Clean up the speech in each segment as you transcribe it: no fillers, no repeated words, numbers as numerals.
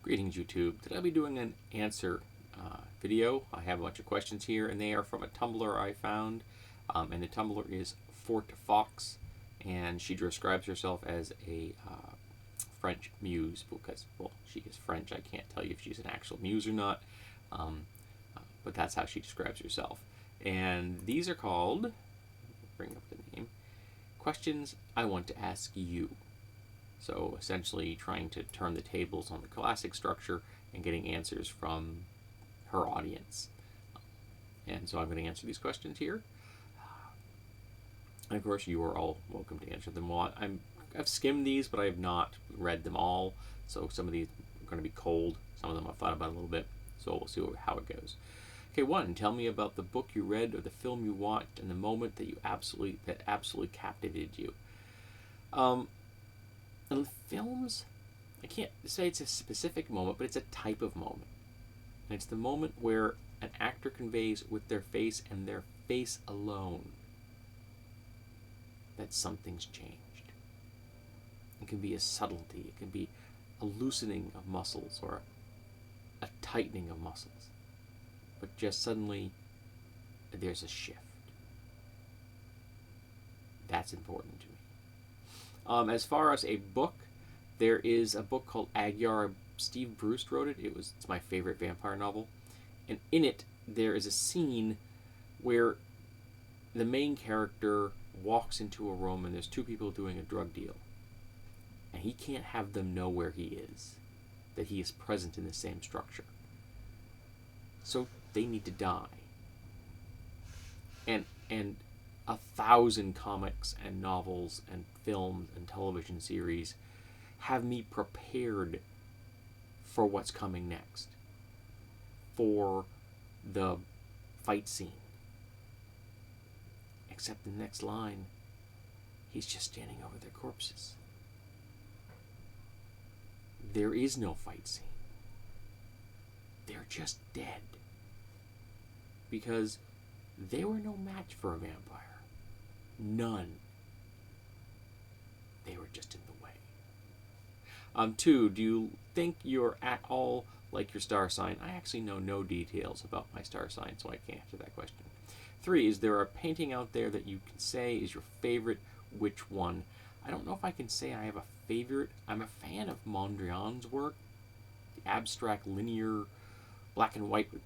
Greetings YouTube. Today I'll be doing an answer video. I have a bunch of questions here and they are from a Tumblr I found, and the Tumblr is fortfox, and she describes herself as a French muse because, well, she is French. I can't tell you if she's an actual muse or not, but that's how she describes herself. And these are called, bring up the name, questions I want to ask you. So essentially trying to turn the tables on the classic structure and getting answers from her audience. And so I'm going to answer these questions here. And of course, you are all welcome to answer them. Well, I've skimmed these, but I have not read them all. So some of these are going to be cold. Some of them I've thought about a little bit. So we'll see how it goes. Okay, 1. Tell me about the book you read or the film you watched and the moment that absolutely captivated you. And films, I can't say it's a specific moment, but it's a type of moment. And it's the moment where an actor conveys with their face and their face alone that something's changed. It can be a subtlety, it can be a loosening of muscles or a tightening of muscles. But just suddenly, there's a shift. That's important to me. As far as a book, there is a book called Agyar. Steve Bruce wrote it. It's my favorite vampire novel. And in it, there is a scene where the main character walks into a room and there's two people doing a drug deal. And he can't have them know where he is, that he is present in the same structure. So they need to die. And 1,000 comics and novels and films and television series have me prepared for what's coming next, for the fight scene. Except the next line, he's just standing over their corpses. There is no fight scene. They're just dead. Because they were no match for a vampire. None. They were just in the way. 2, do you think you're at all like your star sign? I actually know no details about my star sign, so I can't answer that question. 3, is there a painting out there that you can say is your favorite? Which one? I don't know if I can say I have a favorite. I'm a fan of Mondrian's work. The abstract, linear, black and white with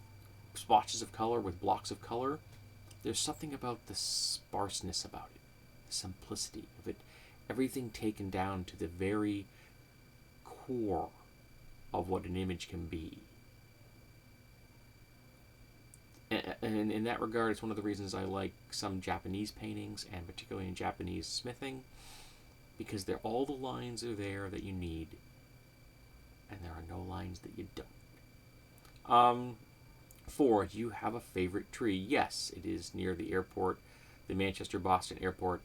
splotches of color, with blocks of color. There's something about the sparseness about it, the simplicity of it, everything taken down to the very core of what an image can be. And in that regard, it's one of the reasons I like some Japanese paintings, and particularly in Japanese smithing, because all the lines are there that you need, and there are no lines that you don't. 4, do you have a favorite tree? Yes, it is near the airport, the Manchester-Boston airport,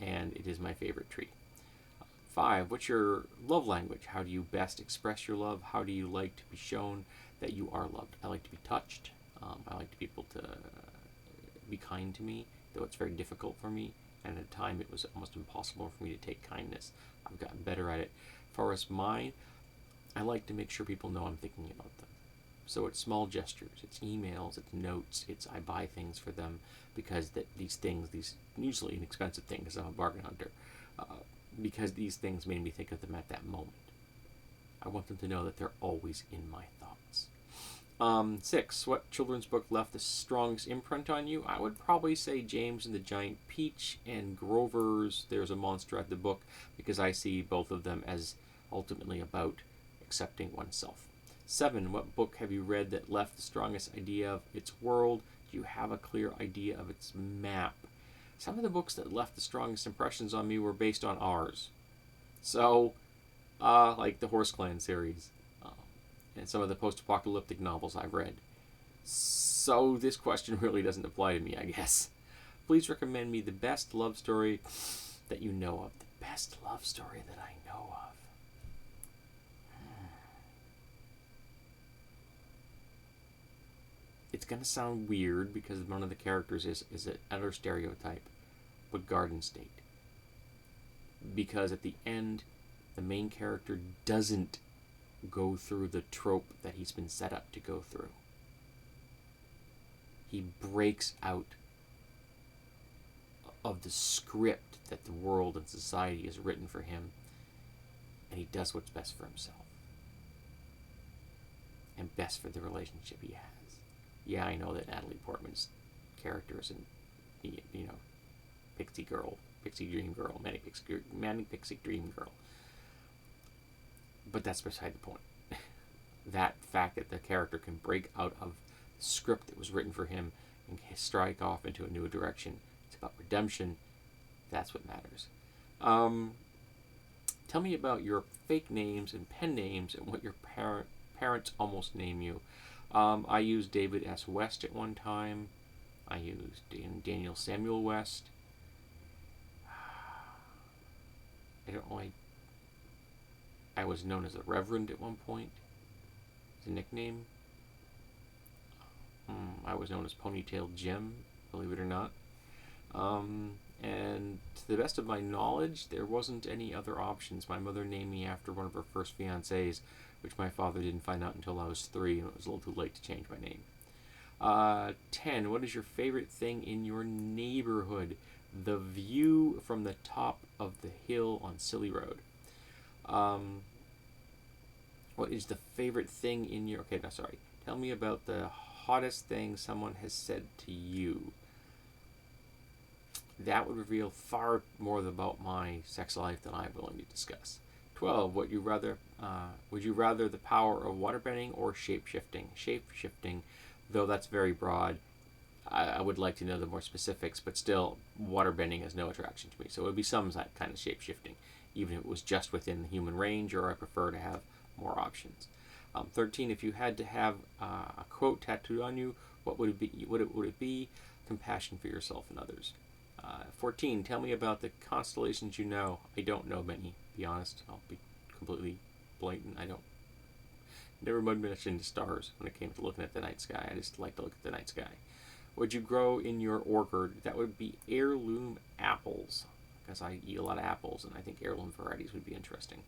and it is my favorite tree. 5, what's your love language? How do you best express your love? How do you like to be shown that you are loved? I like to be touched. I like people to be kind to me, though it's very difficult for me. And at a time, it was almost impossible for me to take kindness. I've gotten better at it. As far as mine, I like to make sure people know I'm thinking about them. So it's small gestures, it's emails, it's notes, it's I buy things for them because these usually inexpensive things, because I'm a bargain hunter, because these things made me think of them at that moment. I want them to know that they're always in my thoughts. 6, what children's book left the strongest imprint on you? I would probably say James and the Giant Peach and Grover's There's a Monster at the Book, because I see both of them as ultimately about accepting oneself. 7, what book have you read that left the strongest idea of its world? Do you have a clear idea of its map? Some of the books that left the strongest impressions on me were based on ours. So, like the Horse Clan series, and some of the post-apocalyptic novels I've read. So this question really doesn't apply to me, I guess. Please recommend me the best love story that you know of. The best love story that I know of. It's going to sound weird because one of the characters is an utter stereotype, but Garden State. Because at the end, the main character doesn't go through the trope that he's been set up to go through. He breaks out of the script that the world and society has written for him, and he does what's best for himself and best for the relationship he has. Yeah, I know that Natalie Portman's character is pixie girl, pixie dream girl, manic pixie dream girl, but that's beside the point. That fact that the character can break out of the script that was written for him and strike off into a new direction. It's about redemption. That's what matters. Tell me about your fake names and pen names and what your parents almost name you. I used David S. West at one time. I used Daniel Samuel West. I don't know. I was known as a Reverend at one point. It's a nickname. I was known as Ponytail Jim, believe it or not. And to the best of my knowledge, there wasn't any other options. My mother named me after one of her first fiancés, which my father didn't find out until I was 3, and it was a little too late to change my name. 10. What is your favorite thing in your neighborhood? The view from the top of the hill on Silly Road. What is the favorite thing in your... Okay, no, sorry. Tell me about the hottest thing someone has said to you. That would reveal far more about my sex life than I'm willing to discuss. 12. Would you rather the power of waterbending or shape-shifting? Shape-shifting, though that's very broad. I would like to know the more specifics, but still, waterbending has no attraction to me. So it would be some kind of shape-shifting, even if it was just within the human range, or I prefer to have more options. 13. If you had to have a quote tattooed on you, what would it be? Would it be? Compassion for yourself and others. 14. Tell me about the constellations you know. I don't know many, to be honest. I'll be completely blatant. Never much into stars when it came to looking at the night sky. I just like to look at the night sky. Would you grow in your orchard? That would be heirloom apples, because I eat a lot of apples, and I think heirloom varieties would be interesting.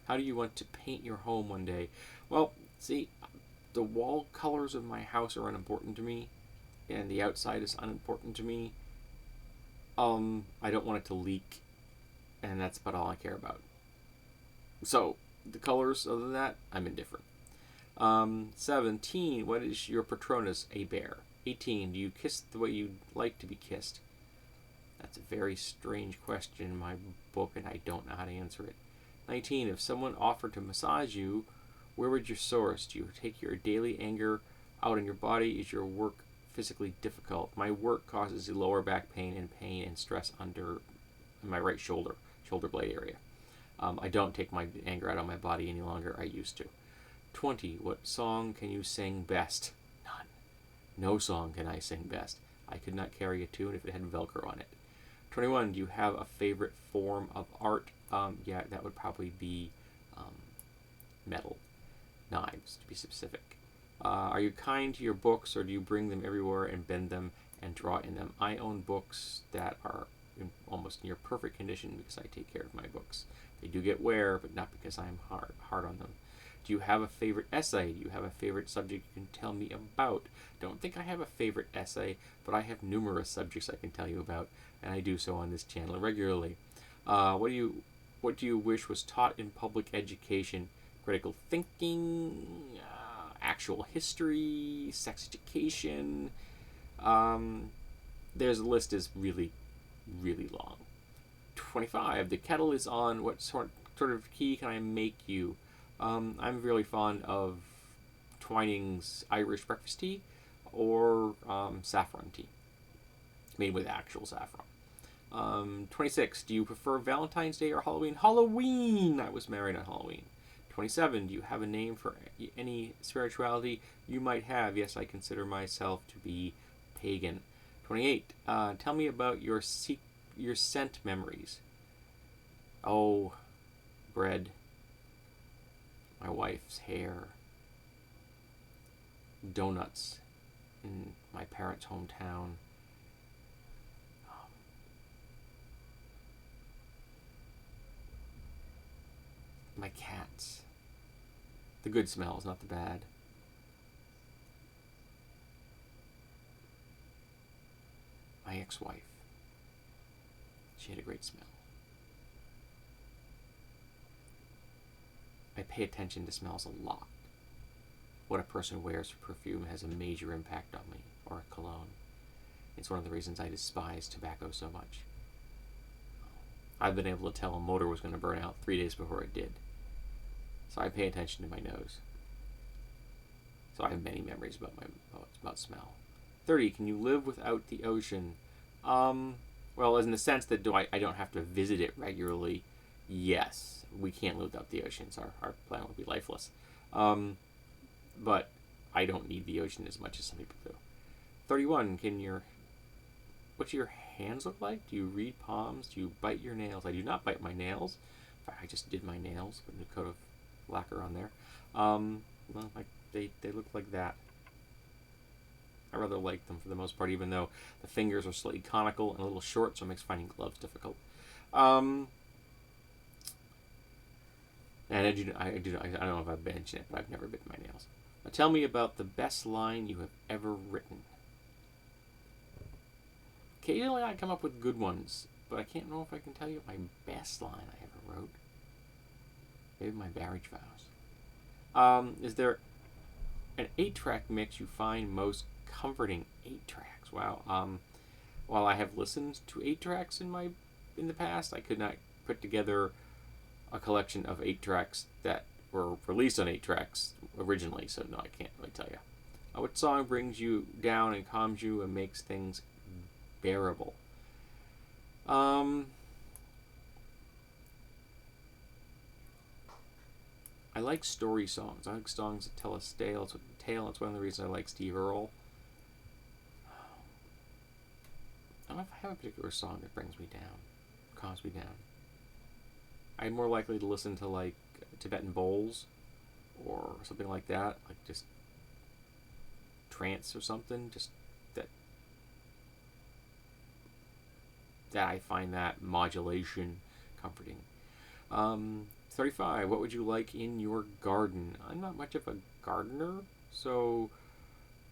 How do you want to paint your home one day? Well, see, the wall colors of my house are unimportant to me, and the outside is unimportant to me. I don't want it to leak, and that's about all I care about. So, the colors, other than that, I'm indifferent. 17. What is your Patronus? A bear. 18. Do you kiss the way you'd like to be kissed? That's a very strange question in my book, and I don't know how to answer it. 19. If someone offered to massage you, where would you source? Do you take your daily anger out on your body? Is your work physically difficult? My work causes lower back pain and stress under my right shoulder blade area. I don't take my anger out on my body any longer. I used to. 20. What song can you sing best? None. No song can I sing best. I could not carry a tune if it had Velcro on it. 21. Do you have a favorite form of art? Yeah, that would probably be metal. Knives, to be specific. Are you kind to your books, or do you bring them everywhere and bend them and draw in them? I own books that are in almost near perfect condition because I take care of my books. They do get wear, but not because I'm hard on them. Do you have a favorite essay? Do you have a favorite subject you can tell me about? Don't think I have a favorite essay, but I have numerous subjects I can tell you about, and I do so on this channel regularly. What do you wish was taught in public education? Critical thinking, actual history, sex education. The list is really, really long. 25. The kettle is on. What sort of tea can I make you? I'm really fond of Twining's Irish breakfast tea or saffron tea, made with actual saffron. 26. Do you prefer Valentine's Day or Halloween? Halloween! I was married on Halloween. 27. Do you have a name for any spirituality you might have? Yes, I consider myself to be pagan. 28. Tell me about your scent memories. Oh, bread. My wife's hair. Donuts in my parents' hometown. My cats. The good smells, not the bad. My ex-wife. She had a great smell. I pay attention to smells a lot. What a person wears for perfume has a major impact on me, or a cologne. It's one of the reasons I despise tobacco so much. I've been able to tell a motor was going to burn out 3 days before it did. So I pay attention to my nose. So I have many memories about smell. 30. Can you live without the ocean? Well, in the sense that I don't have to visit it regularly. Yes, we can't live without the oceans. Our planet would be lifeless. But I don't need the ocean as much as some people do. 31. What do your hands look like? Do you read palms? Do you bite your nails? I do not bite my nails. In fact, I just did my nails, put a coat of lacquer on there. Well, they look like that. I rather like them for the most part, even though the fingers are slightly conical and a little short, so it makes finding gloves difficult. And I don't know if I've mentioned it, but I've never bitten my nails. Now tell me about the best line you have ever written. Occasionally I come up with good ones, but I can't know if I can tell you my best line I ever wrote. Maybe my marriage vows. Is there an 8-track mix you find most comforting? 8 tracks. Wow. While I have listened to 8 tracks in the past, I could not put together a collection of 8 tracks that were released on 8 tracks originally, so no, I can't really tell you. What song brings you down and calms you and makes things bearable? I like story songs. I like songs that tell a tale. It's one of the reasons I like Steve Earle. I don't know if I have a particular song that brings me down, calms me down. I'm more likely to listen to like Tibetan bowls or something like that, like just trance or something, just that I find that modulation comforting. 35. What would you like in your garden? I'm not much of a gardener, so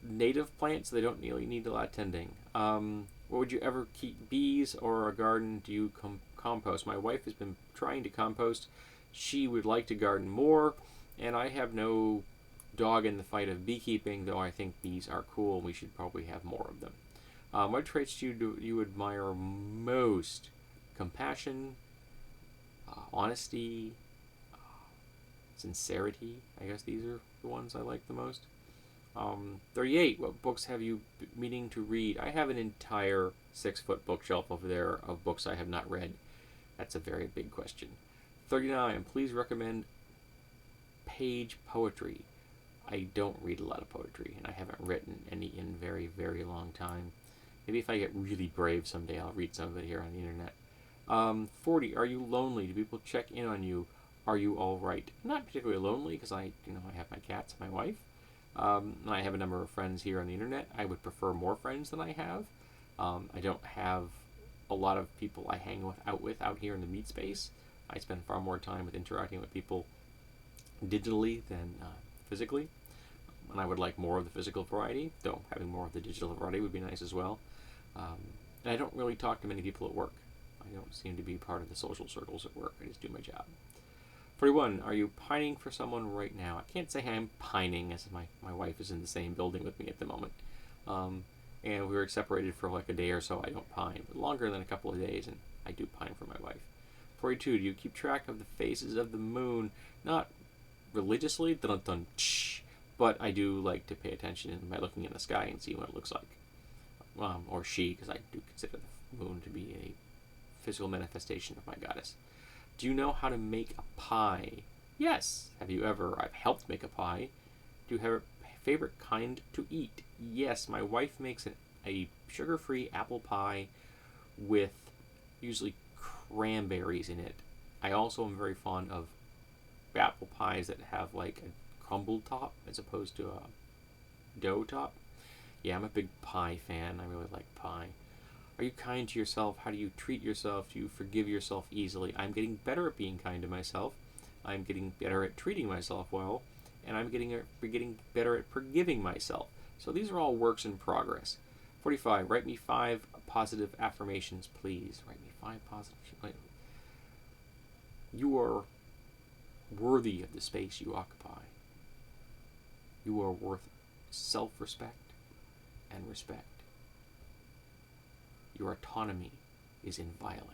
native plants, they don't really need a lot of tending. What would you ever keep? Bees or a garden? Do you compost? My wife has been trying to compost. She would like to garden more, and I have no dog in the fight of beekeeping, though I think bees are cool and we should probably have more of them. What traits do you admire most? Compassion, honesty, sincerity. I guess these are the ones I like the most. 38. What books have you meaning to read? I have an entire 6-foot bookshelf over there of books I have not read. That's a very big question. 39. Please recommend page poetry. I don't read a lot of poetry, and I haven't written any in a very, very long time. Maybe if I get really brave someday, I'll read some of it here on the internet. 40. Are you lonely? Do people check in on you? Are you all right? Not particularly lonely because I have my cats and my wife. And I have a number of friends here on the internet. I would prefer more friends than I have. I don't have a lot of people I hang out here in the meat space. I spend far more time with interacting with people digitally than physically. And I would like more of the physical variety, though having more of the digital variety would be nice as well. And I don't really talk to many people at work. I don't seem to be part of the social circles at work. I just do my job. 41. Are you pining for someone right now? I can't say I'm pining, as my wife is in the same building with me at the moment. And we were separated for like a day or so. I don't pine, but longer than a couple of days, and I do pine for my wife. 42. Do you keep track of the phases of the moon? Not religiously, dun-dun, but I do like to pay attention by looking in the sky and see what it looks like. Or she, because I do consider the moon to be a physical manifestation of my goddess. Do you know how to make a pie? Yes. Have you ever? I've helped make a pie. Do you have a favorite kind to eat? Yes. My wife makes a sugar-free apple pie with usually cranberries in it. I also am very fond of apple pies that have like a crumbled top as opposed to a dough top. Yeah, I'm a big pie fan. I really like pie. Are you kind to yourself? How do you treat yourself? Do you forgive yourself easily? I'm getting better at being kind to myself. I'm getting better at treating myself well. and I'm getting better at forgiving myself. So these are all works in progress. 45. Write me 5 positive affirmations, please. Write me 5 positive. You are worthy of the space you occupy. You are worth self-respect and respect. Your autonomy is inviolate.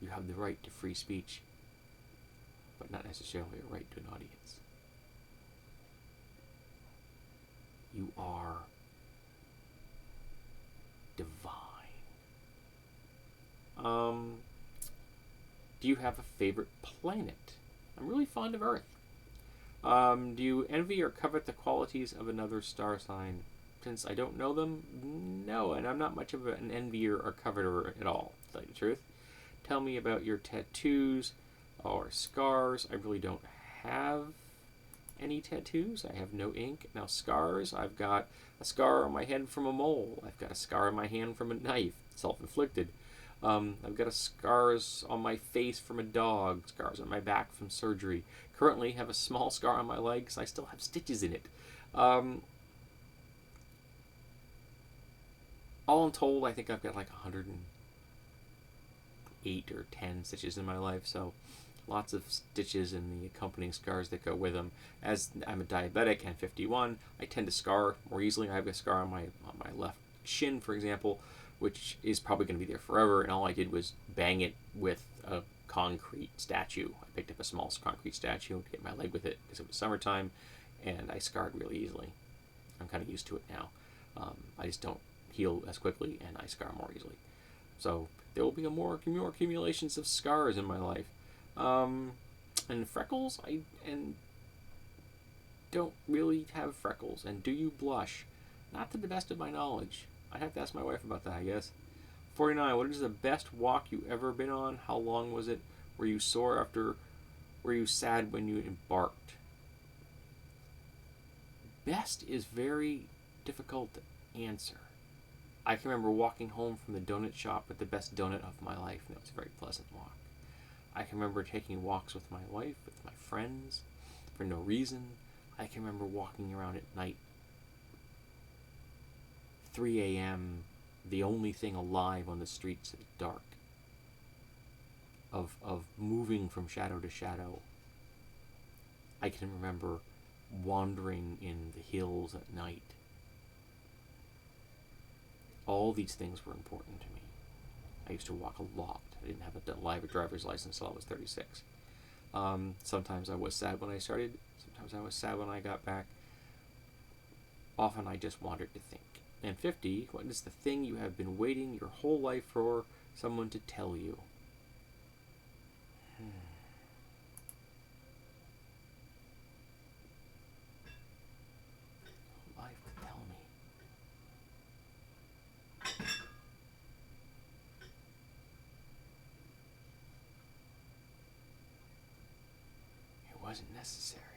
You have the right to free speech, but not necessarily a right to an audience. You are divine. Do you have a favorite planet? I'm really fond of Earth. Do you envy or covet the qualities of another star sign? Since I don't know them, no, and I'm not much of an envier or coveter at all, to tell you the truth. Tell me about your tattoos or scars. I really don't have any tattoos. I have no ink. Now scars, I've got a scar on my head from a mole. I've got a scar on my hand from a knife, self-inflicted. I've got scars on my face from a dog, scars on my back from surgery. Currently have a small scar on my leg because I still have stitches in it. All in told, I think I've got like 108 or 10 stitches in my life, so lots of stitches and the accompanying scars that go with them. As I'm a diabetic and 51, I tend to scar more easily. I have a scar on my left shin, for example, which is probably going to be there forever, and all I did was bang it with a concrete statue. I picked up a small concrete statue to get my leg with it because it was summertime, and I scarred really easily. I'm kind of used to it now. I just don't heal as quickly, and I scar more easily. So there will be more accumulations of scars in my life. And freckles, I don't really have freckles. And do you blush? Not to the best of my knowledge. I'd have to ask my wife about that, I guess. 49. What is the best walk you ever been on? How long was it? Were you sore after? Were you sad when you embarked? Best is very difficult to answer. I can remember walking home from the donut shop with the best donut of my life, and it was a very pleasant walk. I can remember taking walks with my wife, with my friends, for no reason. I can remember walking around at night, 3 a.m., the only thing alive on the streets at dark, of moving from shadow to shadow. I can remember wandering in the hills at night. All these things were important to me. I used to walk a lot. I didn't have a live driver's license until I was 36. Sometimes I was sad when I started. Sometimes I was sad when I got back. Often I just wanted to think. And 50, what is the thing you have been waiting your whole life for someone to tell you? Life to tell me. It wasn't necessary.